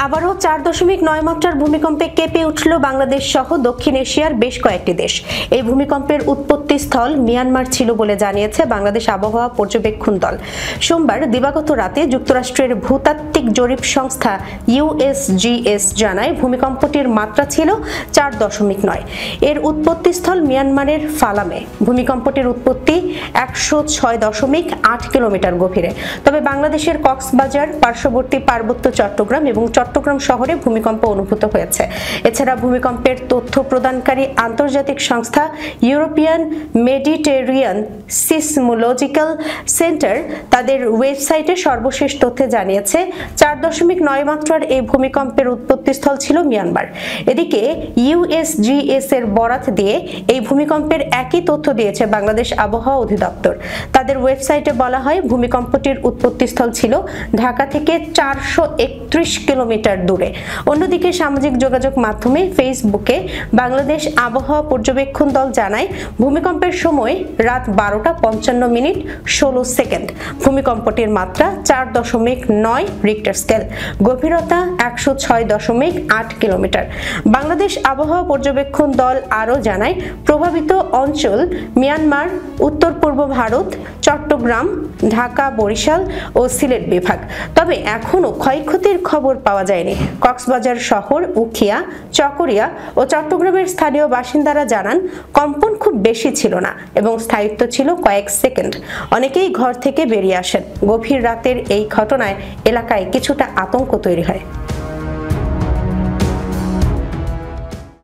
আবারও 4.9 মাত্রার ভূমিকম্পে কেঁপে উঠল বাংলাদেশ সহ দক্ষিণ এশিয়ার বেশ কয়েকটি দেশ। এই ভূমিকম্পের উৎপত্তি স্থল মিয়ানমার ছিল বলে জানিয়েছে বাংলাদেশ আবহাওয়া পর্যবেক্ষণ দল। সোমবার দিবাগত রাতে যুক্তরাষ্ট্রের ভূতাত্ত্বিক জরিপ সংস্থা USGS জানায় ভূমিকম্পটির মাত্রা ছিল 4.9। এর উৎপত্তি স্থল মিয়ানমারের ফালামে। ভূমিকম্পটির উৎপত্তি 106.8 কিলোমিটার গভীরে। তবে বাংলাদেশের কক্সবাজার, পার্শ্ববর্তী পার্বত্য চট্টগ্রাম এবং চট্টগ্রাম শহরে ভূমিকম্প অনুভূত হয়েছে। এছাড়া ভূমিকম্পের তথ্য প্রদানকারী আন্তর্জাতিক সংস্থা ইউরোপিয়ান মেডিটেরিয়ান সিসমোলজিক্যাল সেন্টার তাদের ওয়েবসাইটে সর্বশেষ তথ্যে জানিয়েছে 4.9 মাত্রার এই ভূমিকম্পের উৎপত্তিস্থল ছিল মিয়ানমার। এদিকে USGS এর বরাত দিয়ে এই ভূমিকম্পের একই তথ্য দিয়েছে বাংলাদেশ আবহাওয়া অধিদপ্তর। তাদের ওয়েবসাইটে বলা হয় ভূমিকম্পটির উৎপত্তিস্থল ছিল ঢাকা থেকে 431 কিলোমিটার দূরে। অন্যদিকে সামাজিক যোগাযোগ মাধ্যমে ফেসবুকে বাংলাদেশ আবহাওয়া পর্যবেক্ষণ দল জানায় ভূমিকম্পের সময় রাত 12:55 16 সেকেন্ড। ভূমিকম্পটির মাত্রা 4.9 রিক্টার স্কেল, গভীরতা 106.8 কিলোমিটার। বাংলাদেশ আবহাওয়া পর্যবেক্ষণ দল আরও জানায় প্রভাবিত অঞ্চল মিয়ানমার, উত্তর পূর্ব ভারত, চট্টগ্রাম, ঢাকা, বরিশাল ও সিলেট বিভাগ। তবে এখনও ক্ষয়ক্ষতির খবর পাওয়া যায়নি। কক্সবাজার শহর, উখিয়া, চকরিয়া ও চট্টগ্রামের স্থানীয় বাসিন্দারা জানান কম্পন খুব বেশি ছিল না এবং স্থায়িত্ব ছিল কয়েক সেকেন্ড। অনেকেই ঘর থেকে বেরিয়ে আসেন। গভীর রাতের এই ঘটনায় এলাকায় কিছুটা আতঙ্ক তৈরি হয়।